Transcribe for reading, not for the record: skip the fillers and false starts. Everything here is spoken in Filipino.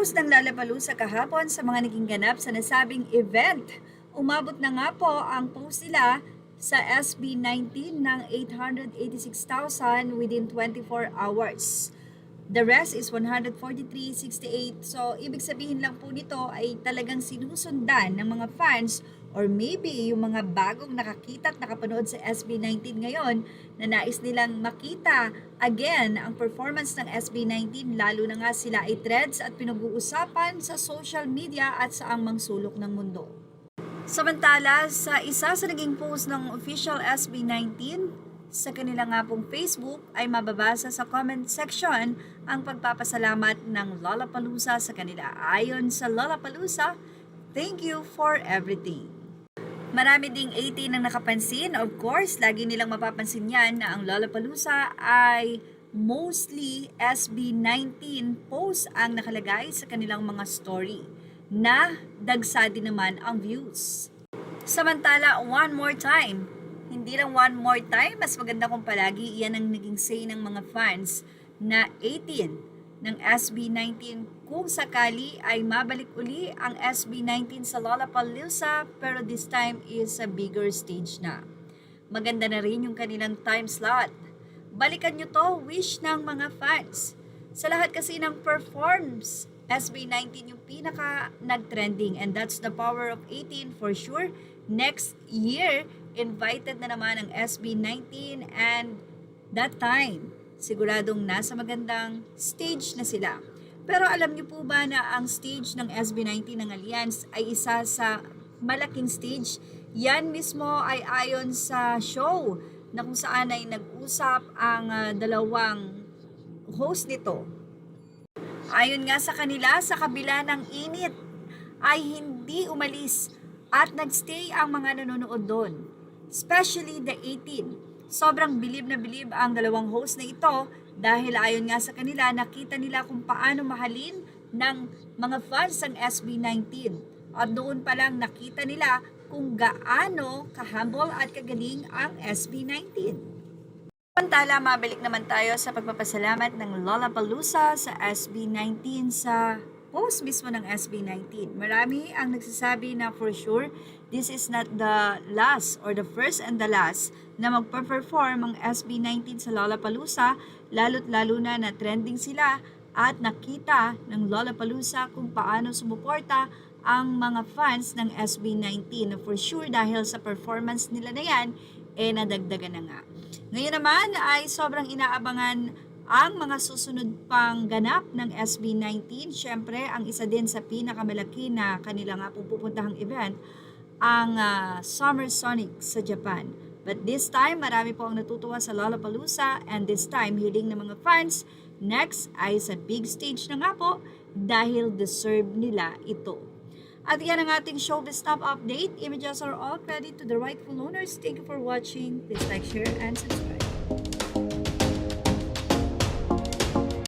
Post ng Lollapalooza kahapon sa mga naging ganap sa nasabing event. Umabot na nga po ang post nila sa SB19 ng 886,000 within 24 hours. The rest is 143.68. So, ibig sabihin lang po nito ay talagang sinusundan ng mga fans or maybe yung mga bagong nakakita at nakapanood sa SB19 ngayon na nais nilang makita again ang performance ng SB19, lalo na nga sila ay threads at pinag-uusapan sa social media at sa angmang sulok ng mundo. Samantala, sa isa sa naging post ng official SB19, sa kanila nga pong Facebook ay mababasa sa comment section ang pagpapasalamat ng Lollapalooza sa kanila. Ayon sa Lollapalooza, thank you for everything. Marami ding 18 ang nakapansin. Of course, lagi nilang mapapansin yan na ang Lollapalooza ay mostly SB19 posts ang nakalagay sa kanilang mga story na dagsa din naman ang views. Samantala, one more time, hindi lang one more time, mas maganda kung palagi iyan ang naging say ng mga fans na 18 ng SB19 kung sakali ay mabalik uli ang SB19 sa Lollapalooza, pero this time is a bigger stage na. Maganda na rin yung kanilang time slot. Balikan nyo to, wish ng mga fans. Sa lahat kasi ng performs, SB19 yung pinaka nag-trending, and that's the power of 18 for sure. Next year, invited na naman ang SB19 and that time, siguradong nasa magandang stage na sila. Pero alam niyo po ba na ang stage ng SB19 ng Alliance ay isa sa malaking stage? Yan mismo ay ayon sa show na kung saan ay nag-usap ang dalawang host nito. Ayon nga sa kanila, sa kabila ng init ay hindi umalis at nagstay ang mga nanonood doon. Especially the 18. Sobrang bilib na bilib ang dalawang host na ito dahil ayon nga sa kanila, nakita nila kung paano mahalin ng mga fans ng SB19. At doon pa lang nakita nila kung gaano ka-humble at kagaling ang SB19. Samantala, mabalik naman tayo sa pagpapasalamat ng Lollapalooza sa SB19 sa post mismo ng SB19. Marami ang nagsasabi na for sure, this is not the last or the first and the last na magpa-perform ang SB19 sa Lollapalooza, lalo't lalo na na trending sila at nakita ng Lollapalooza kung paano sumuporta ang mga fans ng SB19. For sure, dahil sa performance nila na yan, nadagdagan na nga. Ngayon naman ay sobrang inaabangan ang mga susunod pang ganap ng SB19. Siyempre, ang isa din sa pinakamalaki na kanila nga pupupuntahang event, ang Summer Sonic sa Japan. But this time, marami po ang natutuwa sa Lollapalooza, and this time, hiling ng mga fans, next ay sa big stage na nga po dahil deserve nila ito. At yan ang ating showbiz top update. Images are all credit to the rightful owners. Thank you for watching. Please like, share, and subscribe.